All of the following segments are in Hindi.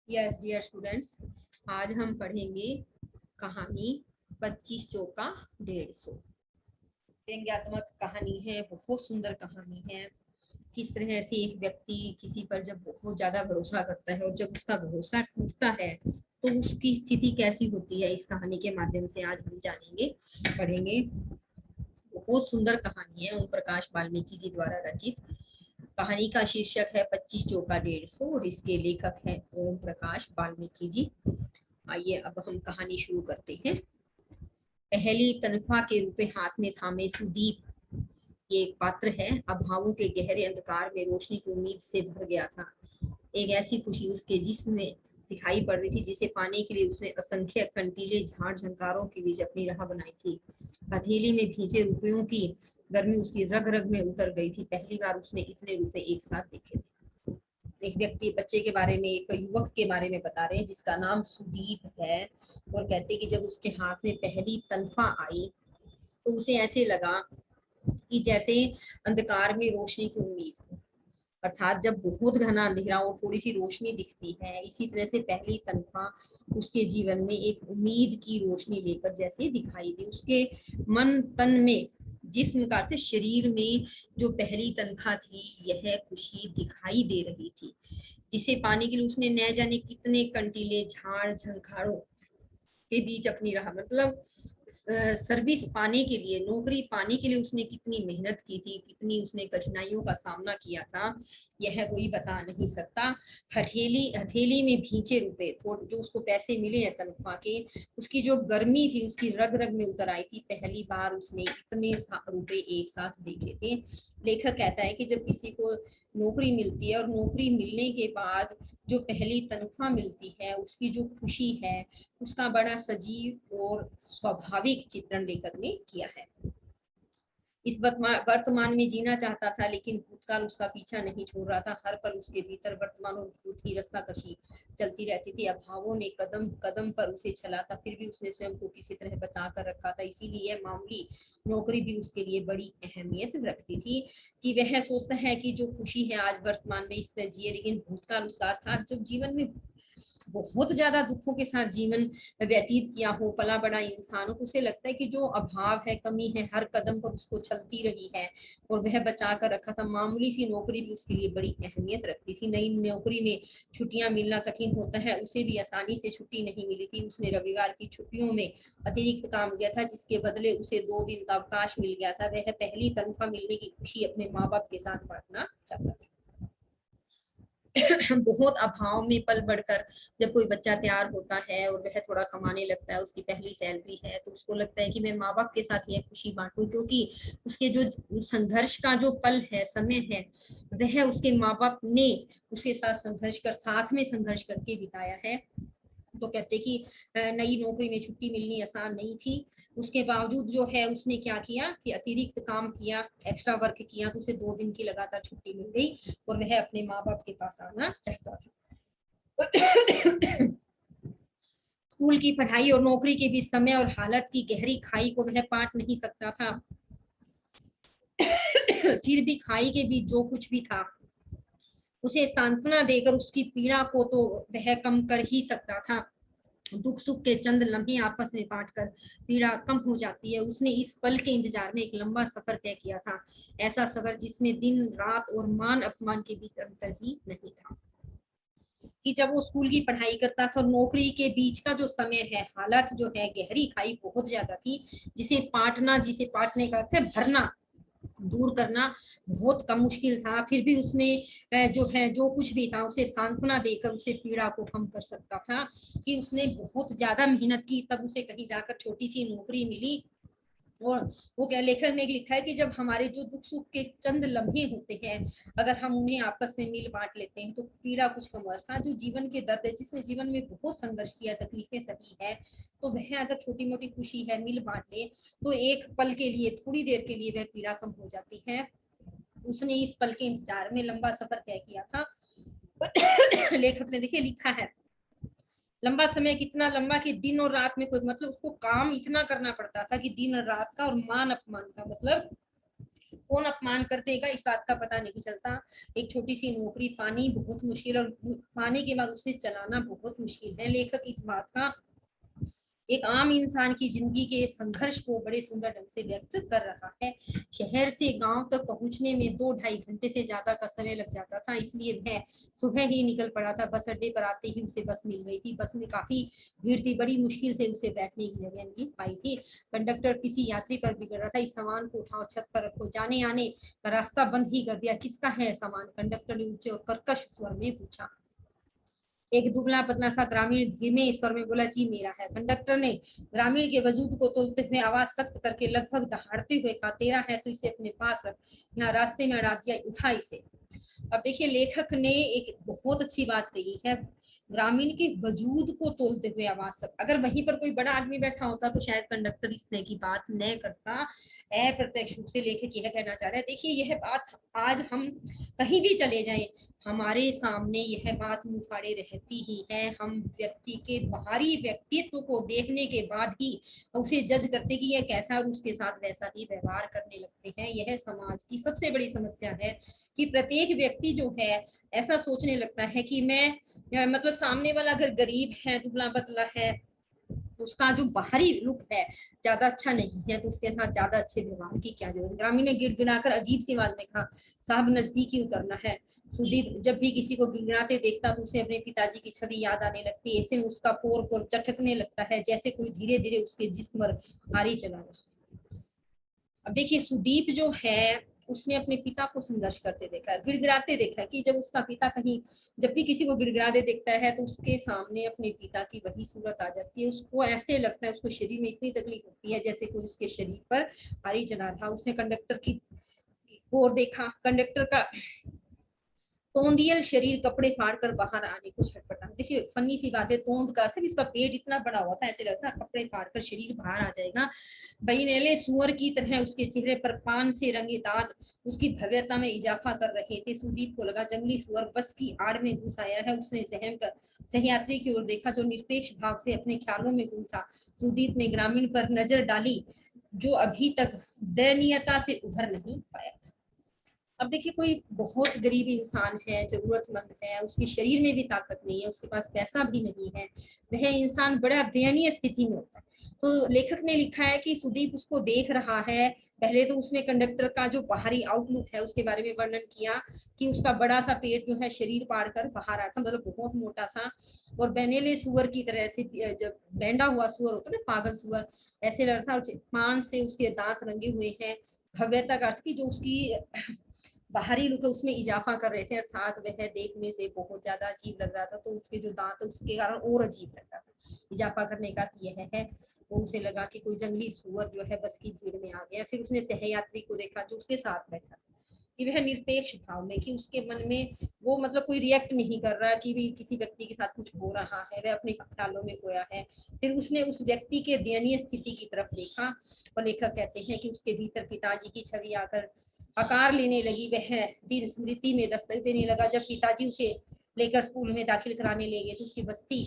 यस डियर स्टूडेंट्स, आज हम पढ़ेंगे कहानी 25 चौका 150। व्यंग्यात्मक कहानी है, बहुत सुंदर कहानी है। किस तरह से एक व्यक्ति किसी पर जब बहुत ज्यादा भरोसा करता है और जब उसका भरोसा टूटता है तो उसकी स्थिति कैसी होती है, इस कहानी के माध्यम से आज हम जानेंगे, पढ़ेंगे। बहुत सुंदर कहानी है, ओम प्रकाश वाल्मीकि जी द्वारा रचित। कहानी का शीर्षक है 25 चौका 150 और इसके लेखक हैं ओम प्रकाश वाल्मीकि जी। आइए अब हम कहानी शुरू करते हैं। पहली तनख्वाह के रुपए हाथ में थामे सुदीप, ये एक पात्र है, अभावों के गहरे अंधकार में रोशनी की उम्मीद से भर गया था। एक ऐसी खुशी उसके जिस्म में दिखाई पड़ रही थी जिसे पाने के लिए उसने असंख्य कंटीले झाड़ झंकारों के बीच अपनी राह बनाई थी। हथेली में भीजे रुपयों की गर्मी उसकी रग रग में उतर गई थी। पहली बार उसने इतने रुपए एक साथ देखे थे। एक व्यक्ति बच्चे के बारे में, एक युवक के बारे में बता रहे हैं जिसका नाम सुदीप है, और कहते हैं कि जब उसके हाथ में पहली तनख्वाह आई तो उसे ऐसे लगा कि जैसे अंधकार में रोशनी की उम्मीद हो। अर्थात जब बहुत घना अंधेरा और थोड़ी सी रोशनी दिखती है, इसी तरह से पहली तनख्वाह उसके जीवन में एक उम्मीद की रोशनी लेकर जैसे दिखाई दी। उसके मन तन में, जिस्म का अर्थ शरीर में, जो पहली तनख्वाह थी यह खुशी दिखाई दे रही थी, जिसे पाने के लिए उसने न जाने कितने कंटीले झाड़ झंखाड़ों के बीच अपनी राह, मतलब सर्विस पाने के लिए, नौकरी पाने के लिए उसने कितनी मेहनत की थी, कितनी उसने कठिनाइयों का सामना किया था, यह कोई बता नहीं सकता। हथेली हथेली में भींचे रुपए, जो उसको पैसे मिले हैं तनख्वाह के, उसकी जो गर्मी थी उसकी रग रग में उतर आई थी। पहली बार उसने इतने रुपए एक साथ देखे थे। लेखक कहता है कि जब किसी को नौकरी मिलती है और नौकरी मिलने के बाद जो पहली तनख्वाह मिलती है, उसकी जो खुशी है, उसका बड़ा सजीव और स्वाभाविक चित्रण लेखक ने किया है। इस वर्तमान में जीना चाहता था, लेकिन भूतकाल उसका पीछा नहीं छोड़ रहा था। हर पल उसके भीतर वर्तमान और भूत की रस्साकशी चलती रहती थी। अभावों ने कदम कदम पर उसे छला था, फिर भी उसने स्वयं को किसी तरह बचा कर रखा था। इसीलिए यह मामूली नौकरी भी उसके लिए बड़ी अहमियत रखती थी। कि वह सोचता है कि जो खुशी है आज वर्तमान में इसमें जिए, लेकिन भूतकाल उसका अर्थात जब जीवन में बहुत ज्यादा दुखों के साथ जीवन व्यतीत किया हो, पला बड़ा इंसान को, उसे लगता है कि जो अभाव है, कमी है, हर कदम पर उसको चलती रही है और वह बचा कर रखा था। मामूली सी नौकरी भी उसके लिए बड़ी अहमियत रखती थी। नई नौकरी में छुट्टियां मिलना कठिन होता है, उसे भी आसानी से छुट्टी नहीं मिली थी। उसने रविवार की छुट्टियों में अतिरिक्त काम किया था, जिसके बदले उसे 2 दिन का अवकाश मिल गया था। वह पहली तनख्वाह मिलने की खुशी अपने माँ बाप के साथ बांटना चाहता था। बहुत अभाव में पल बढ़कर जब कोई बच्चा तैयार होता है और वह थोड़ा कमाने लगता है, उसकी पहली सैलरी है, तो उसको लगता है कि मैं माँ बाप के साथ यह खुशी बांटूं, क्योंकि उसके जो संघर्ष का जो पल है, समय है, वह उसके माँ बाप ने उसके साथ साथ में संघर्ष करके बिताया है। तो कहते कि नई नौकरी में छुट्टी मिलनी आसान नहीं थी। उसके बावजूद जो है उसने क्या किया कि अतिरिक्त काम किया, एक्स्ट्रा वर्क किया, तो उसे 2 दिन की लगातार छुट्टी मिल गई और वह अपने माँ बाप के पास आना चाहता था। स्कूल की पढ़ाई और नौकरी के बीच समय और हालत की गहरी खाई को वह पाट नहीं सकता था। फिर भी खाई के बीच जो कुछ भी था, उसे सांत्वना देकर उसकी पीड़ा को तो वह कम कर ही सकता था। दुख सुख के चंद लम्हे आपस में बांटकर पीड़ा कम हो जाती है। उसने इस पल के इंतजार में एक लंबा सफर तय किया था, ऐसा सफर जिसमें दिन रात और मान अपमान के बीच अंतर ही नहीं था। कि जब वो स्कूल की पढ़ाई करता था और नौकरी के बीच का जो समय है, हालत जो है, गहरी खाई बहुत ज्यादा थी, जिसे पाटना, जिसे पाटने का अर्थ है भरना, दूर करना बहुत कम मुश्किल था। फिर भी उसने जो है, जो कुछ भी था, उसे सांत्वना देकर उसे पीड़ा को कम कर सकता था। कि उसने बहुत ज्यादा मेहनत की, तब उसे कहीं जाकर छोटी सी नौकरी मिली। और वो क्या, लेखक ने लिखा है कि जब हमारे जो दुख सुख के चंद लम्हे होते हैं, अगर हम उन्हें आपस में मिल बांट लेते हैं तो पीड़ा कुछ कम हो। था जो जीवन के दर्द है, जिसने जीवन में बहुत संघर्ष किया, तकलीफें सही है, तो वह अगर छोटी मोटी खुशी है मिल बांट ले तो एक पल के लिए, थोड़ी देर के लिए वह पीड़ा कम हो जाती है। उसने इस पल के इंतजार में लंबा सफर तय किया था। लेखक ने देखिए लिखा है, लंबा समय कितना लंबा कि दिन और रात में कोई, मतलब उसको काम इतना करना पड़ता था कि दिन और रात का, और मान अपमान का, मतलब कौन अपमान कर देगा इस बात का पता नहीं चलता। एक छोटी सी नौकरी पानी बहुत मुश्किल, और पाने के बाद उसे चलाना बहुत मुश्किल है। लेखक इस बात का एक आम इंसान की जिंदगी के संघर्ष को बड़े सुंदर ढंग से व्यक्त कर रहा है। शहर से गांव तक पहुंचने में 2-2.5 घंटे से ज्यादा का समय लग जाता था, इसलिए वह सुबह ही निकल पड़ा था। बस अड्डे पर आते ही उसे बस मिल गई थी। बस में काफी भीड़ थी, बड़ी मुश्किल से उसे बैठने की जगह मिल पाई थी। कंडक्टर किसी यात्री पर बिगड़ रहा था, इस सामान को उठाओ, छत पर रखो, जाने आने का रास्ता बंद ही कर दिया। किसका है सामान? कंडक्टर ने ऊंचे और कर्कश स्वर में पूछा। एक दुबला पतला सा ग्रामीण धीमे स्वर में बोला, जी मेरा है। कंडक्टर ने ग्रामीण के वजूद को तोलते हुए आवाज सख्त करके लगभग दहाड़ते हुए कहा, तेरा है तो इसे अपने पास रख, यहाँ रास्ते में अड़ा दिया, उठा इसे। अब देखिए, लेखक ने एक बहुत अच्छी बात कही है, ग्रामीण के वजूद को तोलते हुए आवाज सख्त। अगर वहीं पर कोई बड़ा आदमी बैठा होता तो शायद कंडक्टर इस तरह की बात न करता। अप्रत्यक्ष रूप से लेखक यह कहना चाह रहा है, देखिए यह बात आज हम कहीं भी चले जाएं, हमारे सामने यह बात मुंह रहती ही है। हम व्यक्ति के बाहरी व्यक्तित्व को देखने के बाद ही उसे जज करते कि यह कैसा, और उसके साथ वैसा ही व्यवहार करने लगते हैं। यह समाज की सबसे बड़ी समस्या है कि प्रत्येक व्यक्ति जो है ऐसा सोचने लगता है कि मैं मतलब सामने वाला अगर गरीब है, दुबला पतला है, उसका जो बाहरी लुक है ज्यादा अच्छा नहीं है, तो उसके साथ ज्यादा अच्छे व्यवहार की क्या जरूरत। ग्रामीण ने गिड़गिड़ाकर अजीब सी आवाज में कहा, साहब नजदीक ही उतरना है। सुदीप जब भी किसी को गिड़गिड़ाते देखता तो उसे अपने पिताजी की छवि याद आने लगती। ऐसे में उसका पोर पोर चटकने लगता है, जैसे कोई धीरे धीरे उसके जिस्म पर भारी चला रहा। अब देखिए, सुदीप जो है उसने अपने पिता को संघर्ष करते देखा, गिड़गिड़ाते देखा, कि जब उसका पिता कहीं, जब भी किसी को गिड़गिड़ाते देखता है तो उसके सामने अपने पिता की वही सूरत आ जाती है। उसको ऐसे लगता है, उसको शरीर में इतनी तकलीफ होती है जैसे कोई उसके शरीर पर भारी चला रहा। उसने कंडक्टर की ओर देखा, कंडक्टर का तोंदियल शरीर कपड़े फाड़ कर बाहर आने को छटपटा। देखिए फनी सी बात है, तोंद का अर्थ है इसका पेट इतना बड़ा हुआ था, ऐसे लगता है कपड़े फाड़ कर शरीर बाहर आ जाएगा। बहीनेले सुअर की तरह उसके चेहरे पर पान से रंगे दांत उसकी भव्यता में इजाफा कर रहे थे। सुदीप को लगा जंगली सुअर बस की आड़ में घुस आया है। उसने सहम कर सहयात्री की ओर देखा जो निरपेक्ष भाव से अपने ख्यालों में गुम था। सुदीप ने ग्रामीण पर नजर डाली जो अभी तक दयनीयता से उभर नहीं पाया। अब देखिए, कोई बहुत गरीब इंसान है, जरूरतमंद है, उसके शरीर में भी ताकत नहीं है, उसके पास पैसा भी नहीं है, वह इंसान बड़ा दयनीय स्थिति में होता है। तो लेखक ने लिखा है कि सुदीप उसको देख रहा है। पहले तो उसने कंडक्टर का जो बाहरी आउटलुक है उसके बारे में वर्णन किया कि उसका बड़ा सा पेट जो है शरीर पार कर बाहर आता, मतलब बहुत मोटा था, और बेनेले सुअर की तरह से, जब बैंडा हुआ सुअर होता है ना, पागल सुअर, ऐसे लग रहा था। पान से उसके दांत रंगे हुए हैं। भव्यता का अर्थ की जो उसकी बाहरी लुक है उसमें इजाफा कर रहे थे, अर्थात वह देखने से बहुत ज्यादा अजीब लग रहा था, तो उसके जो दांत है उसके कारण और अजीब लग रहा था। इजाफा करने का अर्थ यह है, वो उसे लगा कि कोई जंगली सुअर जो है बस की भीड़ में आ गया। फिर उसने सहयात्री को देखा जो उसके साथ बैठा था, कि वह निरपेक्ष भाव में, कि उसके मन में वो मतलब कोई रिएक्ट नहीं कर रहा कि भी किसी व्यक्ति के साथ कुछ हो रहा है, वह अपने ख्यालों में खोया है। फिर उसने उस व्यक्ति के दयनीय स्थिति की तरफ देखा, और लेखक कहते हैं कि उसके भीतर पिताजी की छवि आकर आकार लेने लगी। वह दिन स्मृति में दस्तक देने लगा। जब पिताजी उसे लेकर स्कूल में दाखिल कराने ले गए तो उसकी बस्ती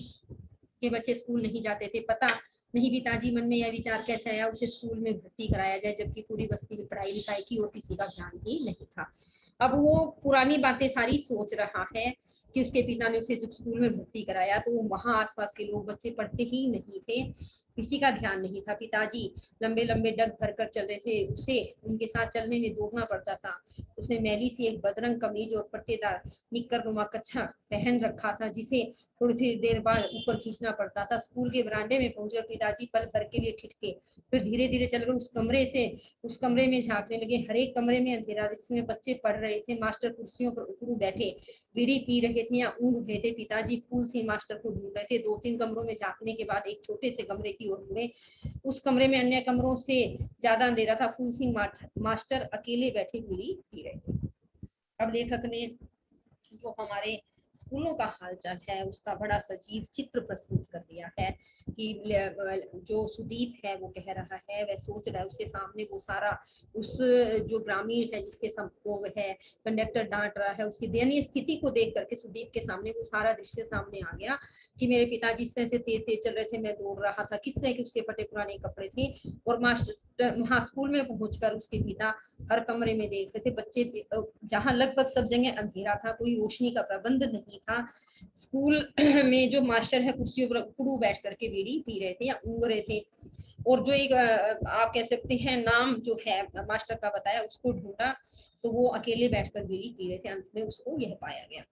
के बच्चे स्कूल नहीं जाते थे। पता नहीं पिताजी मन में यह विचार कैसे आया उसे स्कूल में भर्ती कराया जाए, जबकि पूरी बस्ती में पढ़ाई लिखाई की और किसी का ध्यान ही नहीं था। अब वो पुरानी बातें सारी सोच रहा है कि उसके पिता ने उसे जब स्कूल में भर्ती कराया तो वहां आसपास के लोग, बच्चे पढ़ते ही नहीं थे, किसी का ध्यान नहीं था। पिताजी लंबे लंबे डग भर कर चल रहे थे, उसे उनके साथ चलने में दौड़ना पड़ता था। उसने मैली सी एक बदरंग कमीज और पट्टेदार निक्कर नुमा कच्छा पहन रखा था, जिसे थोड़ी थोड़ी देर बाद ऊपर खींचना पड़ता था। स्कूल के बरामदे में पहुंचकर पिताजी पल भर के लिए ठिठके, फिर धीरे धीरे चलकर उस कमरे में झांकने लगे। हर एक कमरे में अंधेरा, जिसमें बच्चे पढ़ रहे थे। मास्टर कुर्सियों पर उकड़ू बैठे बीड़ी पी रहे थे या ऊँघ रहे थे। पिताजी फूल सिंह मास्टर को ढूंढ रहे थे। 2-3 कमरों में झांकने के बाद एक छोटे से कमरे की ओर मुड़े। उस कमरे में अन्य कमरों से ज्यादा अंधेरा था। फूल सिंह मास्टर अकेले बैठे बीड़ी पी रहे थे। अब लेखक ने जो हमारे स्कूलों का हालचाल है उसका बड़ा सजीव चित्र प्रस्तुत कर दिया है कि जो सुदीप है वो कह रहा है, वह सोच रहा है, उसके सामने वो सारा उस जो ग्रामीण है जिसके सबको वह कंडक्टर डांट रहा है, उसकी दयनीय स्थिति को देख करके सुदीप के सामने वो सारा दृश्य सामने आ गया कि मेरे पिताजी इस तरह से तेज तेज चल रहे थे, मैं दौड़ रहा था, किस तरह के उसके फटे पुराने कपड़े थे। और मास्टर वहां स्कूल में पहुंचकर उसके पिता हर कमरे में देख रहे थे, बच्चे जहां लगभग सब जगह अंधेरा था, कोई रोशनी का प्रबंध नहीं था। स्कूल में जो मास्टर है कुर्सियों पर उकड़ू बैठ करके बीड़ी पी रहे थे या ऊँग रहे थे। और जो एक आप कह सकते हैं नाम जो है मास्टर का बताया, उसको ढूंढा तो वो अकेले बैठकर बीड़ी पी रहे थे। अंत में उसको यह पाया गया।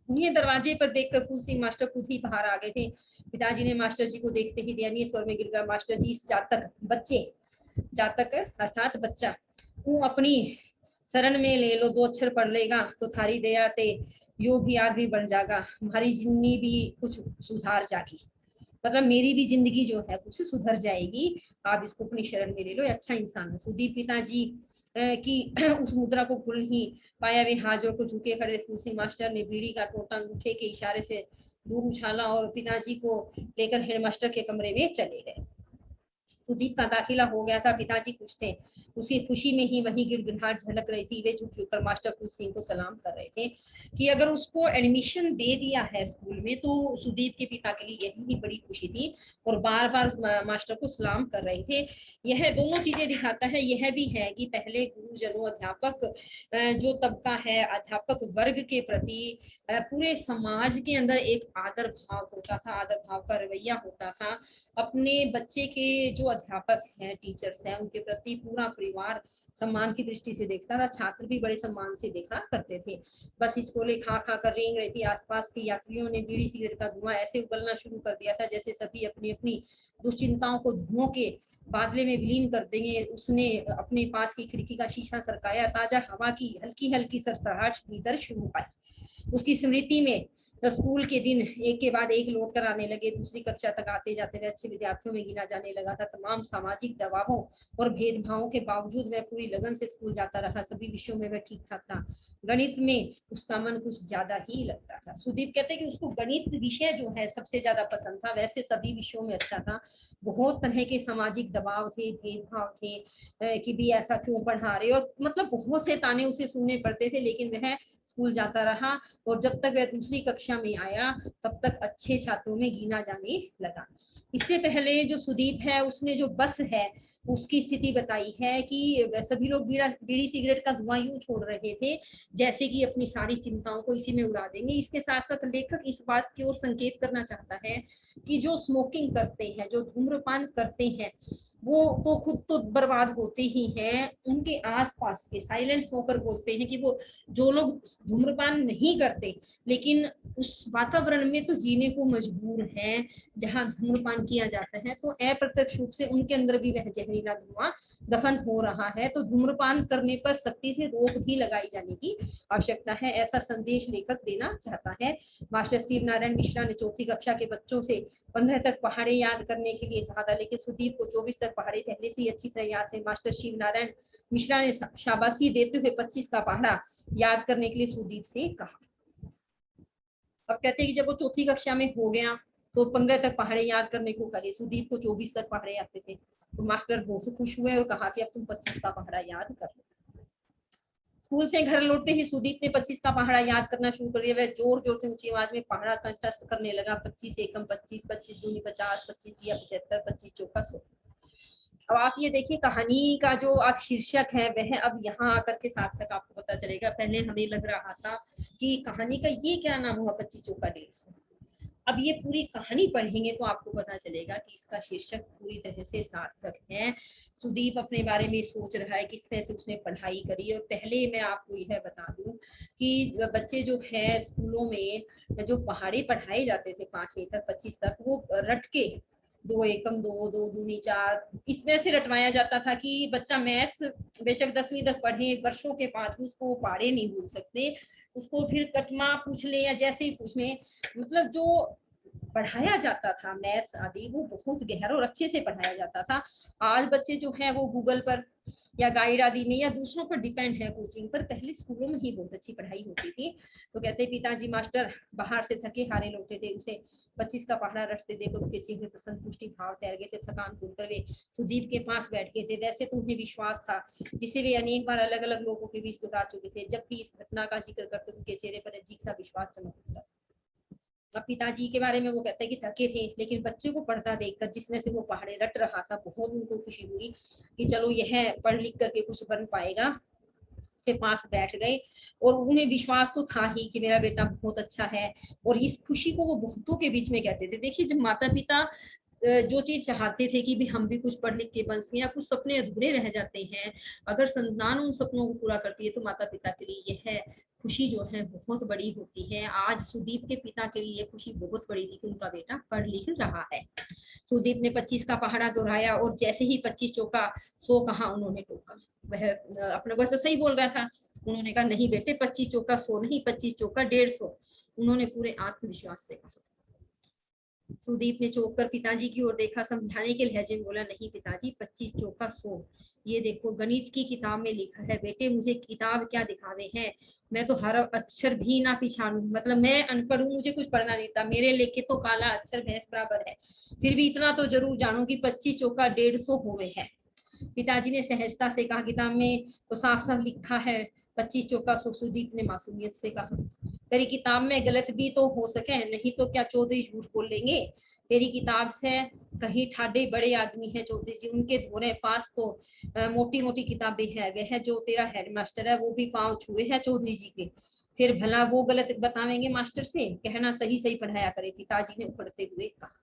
उन्हें दरवाजे पर देखकर फूल सिंह मास्टर खुद ही बाहर आ गए थे। पिताजी ने मास्टर जी को देखते ही दयनीय स्वर में गिर गया, मास्टर जी इस जातक बच्चे, जातक अर्थात बच्चा, तू अपनी शरण में ले लो, 2 अक्षर पढ़ लेगा तो थारी दया ते यो भी आदमी बन जाएगा, हमारी जिंदगी भी कुछ सुधार जागी, मतलब मेरी भी जिंदगी जो है कुछ सुधर जाएगी, आप इसको अपनी शरण में ले लो, अच्छा इंसान है। सुदीप पिताजी की उस मुद्रा को भूल ही पाया, वे हाथ जोड़ को झुके खड़े। फूल सिंह मास्टर ने बीड़ी का टोटा अंगूठे के इशारे से दूर उछाला और पिताजी को लेकर हेडमास्टर के कमरे में चले गए। सुदीप का दाखिला हो गया था, पिताजी खुश थे, उसकी खुशी में ही वही गिड़गिड़ाहट झलक रही थी। वे झुक झुक कर मास्टर फूल सिंह को सलाम कर रहे थे कि अगर उसको एडमिशन दे दिया है स्कूल में तो सुदीप के पिता के लिए यही बड़ी खुशी थी, और बार बार मास्टर को सलाम कर रहे थे। यह दोनों चीजें दिखाता है, यह भी है कि पहले गुरुजनों अध्यापक जो तबका है अध्यापक वर्ग के प्रति पूरे समाज के अंदर एक आदर भाव होता था, आदर भाव का रवैया होता था। अपने बच्चे के जो अध्यापक हैं, टीचर्स हैं, उनके प्रति पूरा परिवार सम्मान की दृष्टि से देखता था, छात्र भी बड़े सम्मान से देखा करते थे। बस स्कूलें खा खा कर रेंग रही थी, आसपास के यात्रियों ने बीड़ी सिगरेट का धुआं ऐसे उगलना शुरू कर दिया था जैसे सभी अपनी अपनी दुश्चिंताओं को धुओं के बादले में विलीन कर देंगे। उसने अपने पास की खिड़की का शीशा सरकाया, ताजा हवा की हल्की हल्की सरसराहट भीतर शुरू पाई। उसकी स्मृति में स्कूल के दिन एक के बाद एक लौट कर आने लगे। दूसरी कक्षा तक आते जाते वह अच्छे विद्यार्थियों में गिना जाने लगा था। तमाम सामाजिक दबावों और भेदभावों के बावजूद वह पूरी लगन से स्कूल जाता रहा। सभी विषयों में वह ठीक ठाक था, गणित में उसका मन कुछ ज्यादा ही लगता था। सुदीप कहते हैं कि उसको गणित विषय जो है सबसे ज्यादा पसंद था, वैसे सभी विषयों में अच्छा था। बहुत तरह के सामाजिक दबाव थे, भेदभाव थे कि भी ऐसा क्यों पढ़ा रहे हो, मतलब बहुत से ताने उसे सुनने पड़ते थे, लेकिन वह स्कूल जाता रहा। और जब तक वह दूसरी कक्षा में आया तब तक अच्छे छात्रों में गिना जाने लगा। इससे पहले जो सुदीप है उसने जो बस है उसकी स्थिति बताई है कि सभी लोग बीड़ी सिगरेट का धुआं यूं छोड़ रहे थे जैसे कि अपनी सारी चिंताओं को इसी में उड़ा देंगे। इसके साथ साथ लेखक इस बात की ओर संकेत करना चाहता है कि जो स्मोकिंग करते हैं, जो धूम्रपान करते हैं, वो तो खुद तो बर्बाद होते ही हैं, उनके आसपास के साइलेंट स्मोकर बोलते हैं कि वो जो लोग धूम्रपान नहीं करते लेकिन उस वातावरण में तो जीने को मजबूर हैं जहां धूम्रपान किया जाता है, तो अप्रत्यक्ष रूप से उनके अंदर भी वह जहरीला धुआं दफन हो रहा है। तो धूम्रपान करने पर सख्ती से रोक भी लगाई जाने की आवश्यकता है, ऐसा संदेश लेखक देना चाहता है। मास्टर शिव नारायण मिश्रा ने 4वीं कक्षा के बच्चों से 15 तक पहाड़े याद करने के लिए कहा था, लेकिन सुदीप को 24 तक पहाड़े पहले से ही अच्छी तरह याद थे। मास्टर शिव नारायण मिश्रा ने शाबाशी देते हुए 25 का पहाड़ा याद करने के लिए सुदीप से कहा। अब कहते हैं कि जब वो 4वीं कक्षा में हो गया तो 15 तक पहाड़े याद करने को कहे। सुदीप को 24 तक पहाड़े आते थे, तो मास्टर बहुत खुश हुए और कहा कि अब तुम 25 का पहाड़ा याद कर लो। स्कूल से घर लौटते ही सुदीप ने 25 का पहाड़ा याद करना शुरू कर दिया। वह जोर जोर से ऊंची आवाज में पहाड़ा कंठस्थ करने लगा। 25 एकम 25, 25 दूनी 50, 25 दिया 75, 25 चौका 100। अब आप ये देखिए कहानी का जो आप शीर्षक है वह अब यहाँ आकर के सार्थक आपको पता चलेगा। पहले हमें लग रहा था कि कहानी का ये क्या नाम हुआ 25 चौका 150। अब ये पूरी कहानी पढ़ेंगे तो आपको पता चलेगा कि इसका शीर्षक पूरी तरह से सार्थक है। सुदीप अपने बारे में सोच रहा है किस तरह से उसने पढ़ाई करी। और पहले मैं आपको यह बता दूं कि बच्चे जो है स्कूलों में जो पहाड़ी पढ़ाए जाते थे 5वीं तक 25 तक, वो रट के 2 एकम 2, 2 दूनी 4 इस तरह से रटवाया जाता था कि बच्चा मैथ्स बेशक 10वीं तक पढ़े वर्षों के बाद उसको पहाड़े नहीं भूल सकते। उसको फिर कटमा पूछ ले या जैसे ही पूछ ले, मतलब जो पढ़ाया जाता था, मैथ्स आदि वो बहुत गहरा और अच्छे से पढ़ाया जाता था। आज बच्चे जो है वो गूगल पर या गाइड आदि में या दूसरों पर डिपेंड है कोचिंग पर। पहले स्कूलों में ही बहुत अच्छी पढ़ाई होती थी। तो कहते पिताजी मास्टर बाहर से थके हारे लौटे थे, उसे 25 का पहाड़ा रटते देखो तो किसी में संतुष्टि भाव तैर गए थे, थकान भूल कर वे सुदीप के पास बैठ गए थे। वैसे तो उन्हें विश्वास था जिसे वे अनेक बार अलग अलग लोगों के बीच दोहरा चुके थे। जब भी इस घटना का जिक्र करते उनके चेहरे पर अजीब सा विश्वास चमक उठता था। अब पिताजी के बारे में वो कहते हैं कि थके थे, लेकिन बच्चे को पढ़ता देखकर जिसने से वो पहाड़े रट रहा था, बहुत उनको खुशी हुई कि चलो यह पढ़ लिख करके कुछ बन पाएगा। के पास बैठ गए और उन्हें विश्वास तो था ही कि मेरा बेटा बहुत अच्छा है। और इस खुशी को वो बहुतों के बीच में कहते थे। देखिए, जब माता पिता जो चीज चाहते थे कि भी हम भी कुछ पढ़ लिख के बन सकें, या कुछ सपने अधूरे रह जाते हैं, अगर संतान उन सपनों को पूरा करती है तो माता पिता के लिए यह खुशी जो है बहुत बड़ी होती है। आज सुदीप के पिता के लिए खुशी बहुत बड़ी थी कि उनका बेटा पढ़ लिख रहा है। सुदीप ने 25 का पहाड़ा दोहराया और जैसे ही 25 चौका 100 कहा, उन्होंने टोका। वह अपना वह तो सही बोल रहा था। उन्होंने कहा नहीं बेटे, 25 चौका 100 नहीं, 25 चौका 150। उन्होंने पूरे आत्मविश्वास से कहा। सुदीप ने चौंक कर पिताजी की ओर देखा, समझाने के लहजे में बोला, नहीं पिताजी, 25 चौका 100। ये देखो गणित की किताब में लिखा है। बेटे मुझे किताब क्या दिखावे हैं, मैं तो हर अक्षर भी ना पिछाड़ू, मतलब मैं अनपढ़ हूँ, मुझे कुछ पढ़ना नहीं था, मेरे लेके तो काला अक्षर भैंस बराबर है, फिर भी इतना तो जरूर जानू कि 25 चौका 150 हुए है। पिताजी ने सहजता से कहा, किताब में तो साफ साफ लिखा है 25 चौका 100। सुदीप ने मासूमियत से कहा, तेरी किताब में गलत भी तो हो सके, नहीं तो क्या चौधरी झूठ बोल लेंगे। तेरी किताब से कहीं ठाडे बड़े आदमी है चौधरी जी, उनके धोरे पास तो मोटी मोटी किताबें है। वह जो तेरा हेडमास्टर है वो भी पांव छुए है चौधरी जी के, फिर भला वो गलत बतावेंगे मास्टर से, कहना सही सही पढ़ाया करे। पिताजी ने उखड़ते हुए कहा।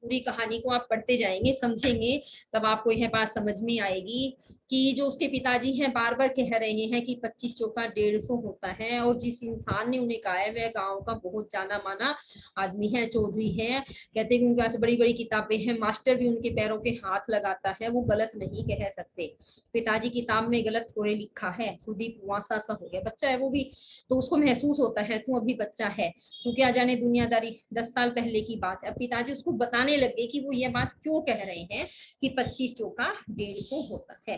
पूरी कहानी को आप पढ़ते जाएंगे, समझेंगे, तब आपको यह बात समझ में आएगी कि जो उसके पिताजी हैं बार बार कह रहे हैं कि 25 चौका 150 होता है, और जिस इंसान ने उन्हें कहा है वह गांव का बहुत जाना माना आदमी है, चौधरी है। कहते हैं कि उनके पास बड़ी बड़ी किताबें हैं, मास्टर भी उनके पैरों के हाथ लगाता है, वो गलत नहीं कह सकते। पिताजी किताब में गलत थोड़े लिखा है। सुदीप वहां सा हो गया, बच्चा है वो भी, तो उसको महसूस होता है तू अभी बच्चा है, तू क्या जाने दुनियादारी, 10 साल पहले की बात है। अब पिताजी उसको बताने लगे कि वो ये बात क्यों कह रहे हैं कि 25 चौका 150 होता है।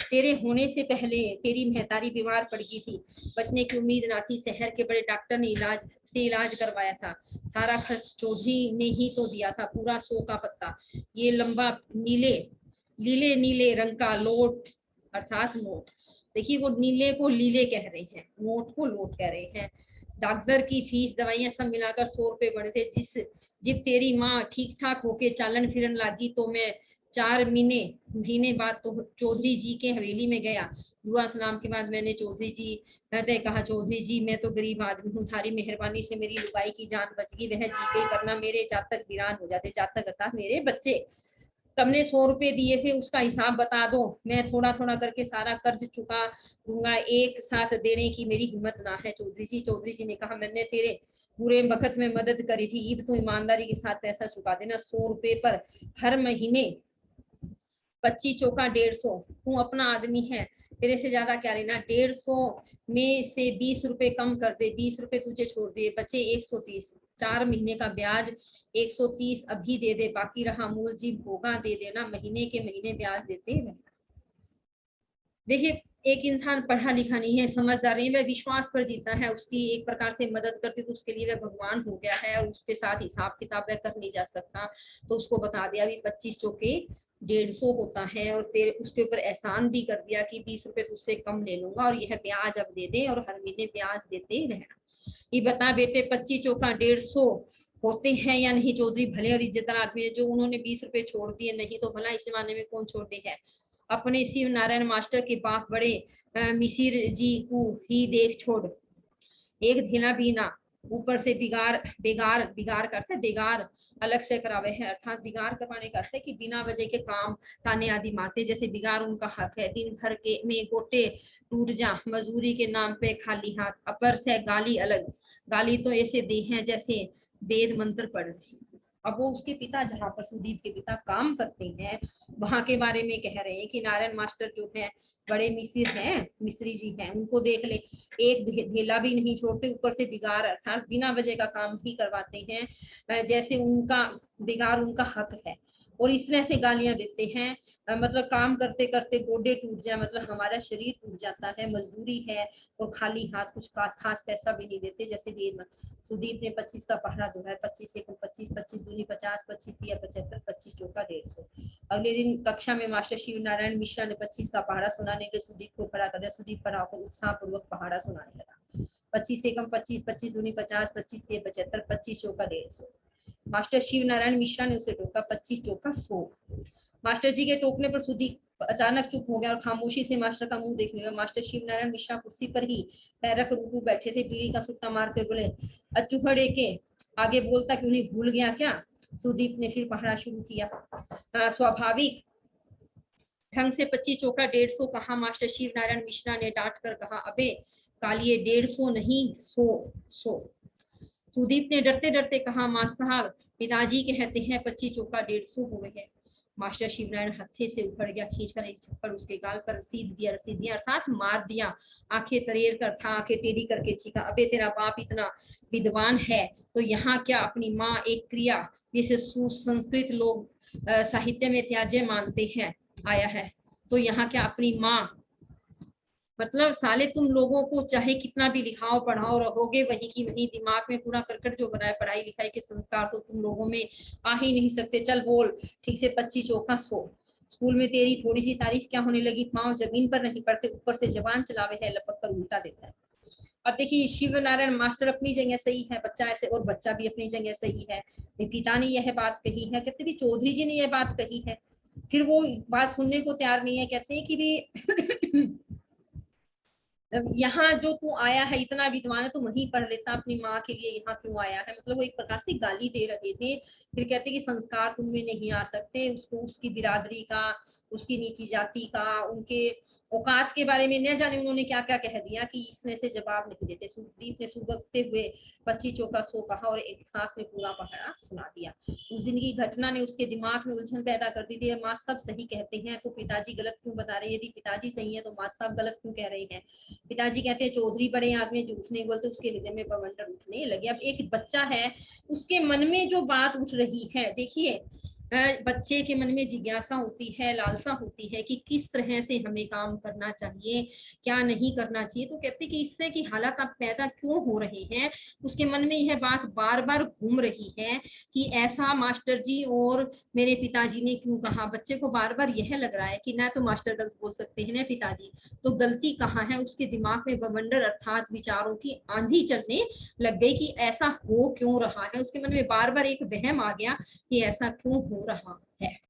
तेरे होने से पहले तेरी महतारी बीमार पड़ गई थी, बचने की उम्मीद ना थी, शहर के बड़े डॉक्टर ने इलाज करवाया था, सारा खर्च चौधरी ने ही तो दिया था, पूरा 100 का पत्ता, ये लंबा नीले नीले नीले रंग का लोट अर्थात नोट। देखिए, वो नीले को लीले कह रहे हैं, नोट को लोट कह रहे हैं। डॉक्टर की फीस दवाइयां सब मिलाकर 100 रुपए बने थे। जब तेरी माँ ठीक ठाक होके चालन फिरन लगी तो मैं 4 महीने बाद तो चौधरी जी के हवेली में गया। दुआ सलाम के बाद मैंने चौधरी जी कहते कहा, चौधरी जी मैं तो गरीब आदमी हूँ, थारी मेहरबानी से मेरी लुगाई की जान बच गई, वह जी गई वरना मेरे जातक वीरान हो जाते। जातक अर्थात मेरे बच्चे। तुमने 100 रुपए दिए थे, उसका हिसाब बता दो, मैं थोड़ा थोड़ा करके सारा कर्ज चुका दूंगा, एक साथ देने की मेरी हिम्मत ना है चौधरी जी। चौधरी जी ने कहा, मैंने तेरे पूरे वक्त में मदद करी थी, अब तो ईमानदारी के साथ पैसा चुका देना। 100 रुपए पर हर महीने 25 चौका 150, तू अपना आदमी है, तेरे से ज्यादा क्या लेना। 150 में से 20 रुपए कम कर दे, 20 रुपए तुझे छोड़ दिए, बचे 130, 4 महीने का ब्याज 130 अभी दे दे, बाकी रहा मूल जी होगा दे देना, महीने के महीने ब्याज देते रहना। देखिए, एक इंसान पढ़ा लिखा नहीं है, समझदार नहीं, वह विश्वास पर जीता है, उसकी एक प्रकार से मदद करती तो उसके लिए वह भगवान हो गया है, और उसके साथ हिसाब किताब वह कर नहीं जा सकता। तो उसको बता दिया भी 25 चौके 150 होता है, और तेरे उसके ऊपर एहसान भी कर दिया कि 20 रुपए तुझसे कम ले लूंगा, और यह ब्याज अब दे दे और हर महीने ब्याज देते रहना। ये बता बेटे, 25 चौका 150 होते हैं या नहीं। चौधरी भले और इज्जतदार आदमी है, जो उन्होंने 20 रुपए छोड़ दिए, नहीं तो भला इस जमाने में कौन छोड़ते हैं। अपने शिव नारायण मास्टर के बाप बड़े मिसिर जी को ही देख छोड़, एक ढीला भी ना, ऊपर से बिगाड़ बेगार बिगाड़ करते बेगार अलग से करावे है, अर्थात बिगाड़ करवाने का अर्थ है कि बिना वजह के काम ताने आदि मारते, जैसे बिगाड़ उनका हक है। दिन भर के में गोटे टूट जा, मजदूरी के नाम पे खाली हाथ, अपर से गाली अलग, गाली तो ऐसे दे हैं जैसे वेद मंत्र पढ़ रहे। अब वो उसके पिता, जहाँ पर सुदीप के पिता काम करते हैं, वहां के बारे में कह रहे हैं कि नारायण मास्टर जो है बड़े मिस्र हैं, मिस्री जी हैं, उनको देख ले, एक ढेला भी नहीं छोड़ते, ऊपर से बिगाड़ अर्थात बिना वजह का काम भी करवाते हैं, जैसे उनका बिगाड़ उनका हक है। और इस तरह से गालियां देते हैं, मतलब काम करते करते गोडे टूट जाए, मतलब हमारा शरीर टूट जाता है, मजदूरी है और खाली हाथ कुछ खास पैसा भी नहीं देते। जैसे वीर सुदीप ने 25 का पहरा दोहराया, 25 एकम 25, 25 दूनी 50, 25 तिया 75, 25 चौका 150। अगले दिन कक्षा में मास्टर शिव नारायण मिश्रा ने 25 का पहाड़ा सुनाने के सुदीप को खड़ा कर दिया। सुदीप खड़ा होकर उत्साह पूर्वक पहाड़ा सुनाने लगा। 25 एकम 25, 25 दूनी 50, 25 तिया 75, 25 चौका 150। मास्टर शिव नारायण मिश्रा ने उसे टोका, 25 चौका 100। मास्टर जी के टोकने पर सुदीप अचानक चुप हो गया और खामोशी से मास्टर का मुंह देखने लगा। मास्टर शिव नारायण मिश्रा कुर्सी पर ही पैर रख रूबरू बैठे थे, बीड़ी का सुट्टा मारते बोले, अच्चू खड़े के आगे बोलता कि उन्हें भूल गया क्या। सुदीप ने फिर पढ़ना शुरू किया। स्वाभाविक ढंग से 25 चौका 150 कहा। मास्टर शिव नारायण मिश्रा ने डांट कर कहा, अबे कालिए 150 नहीं 100 100। सुदीप ने डरते डरते कहा, मां साहब पिताजी कहते हैं 25 चौका 150 हुए हैं। मास्टर शिवनारायण हत्थे से उखड़ गया, खींचकर एक छप्पड़ उसके गाल पर रसीद दिया अर्थात मार दिया। आंखें तरेर कर था, आंखें टेढ़ी करके चीखा, अबे तेरा बाप इतना विद्वान है तो यहाँ क्या अपनी माँ एक क्रिया जिसे सुसंस्कृत लोग साहित्य में त्याज्य मानते हैं आया है, तो यहाँ क्या अपनी माँ, मतलब साले तुम लोगों को चाहे कितना भी लिखाओ पढ़ाओ रहोगे वही की वही, दिमाग में पूरा करकट जो बनाए, पढ़ाई लिखाई के संस्कार तो तुम लोगों में आ ही नहीं सकते। चल बोल ठीक से 25 चौका 100। स्कूल में तेरी थोड़ी सी तारीफ क्या होने लगी, पांव जमीन पर नहीं पड़ते, ऊपर से जबान चलावे है, लपक कर उल्टा देता है। अब देखिए शिव नारायण मास्टर अपनी जगह सही है, बच्चा ऐसे, और बच्चा भी अपनी जगह सही है। पिता ने यह बात कही है, कहते भी चौधरी जी ने यह बात कही है, फिर वो बात सुनने को तैयार नहीं है। कहते हैं कि भी यहाँ जो तू आया है इतना विद्वान है, तो वहीं पढ़ लेता, अपनी माँ के लिए यहाँ क्यों आया है। मतलब वो एक प्रकार से गाली दे रहे थे। फिर कहते कि संस्कार तुम में नहीं आ सकते, उसको उसकी बिरादरी का, उसकी नीची जाति का, उनके औकात के बारे में न जाने उन्होंने क्या क्या कह दिया कि इसने से जवाब नहीं देते। सुदीप ने सुबकते हुए 25 चौका 100 कहा और एक सांस में पूरा पहाड़ा सुना दिया। उस दिन की घटना ने उसके दिमाग में उलझन पैदा कर दी थी। माँ सब सही कहते हैं तो पिताजी गलत क्यों बता रहे हैं, यदि पिताजी सही है तो माँ साहब गलत क्यों कह रहे हैं। पिताजी कहते हैं चौधरी बड़े आदमी झूठ नहीं बोलते, उसके हृदय में बवंडर उठने लगे। अब एक बच्चा है, उसके मन में जो बात उठ रही है, देखिए बच्चे के मन में जिज्ञासा होती है, लालसा होती है कि किस तरह से हमें काम करना चाहिए, क्या नहीं करना चाहिए। तो कहते कि इससे कि हालात अब पैदा क्यों हो रहे हैं, उसके मन में यह बात बार बार घूम रही है कि ऐसा मास्टर जी और मेरे पिताजी ने क्यों कहा। बच्चे को बार बार यह लग रहा है कि ना तो मास्टर गलत बोल सकते हैं ना पिताजी, तो गलती कहाँ है। उसके दिमाग में बवंडर अर्थात विचारों की आंधी चलने लग गई कि ऐसा हो क्यों रहा है। उसके मन में बार बार एक वहम आ गया कि ऐसा क्यों हो रहा है।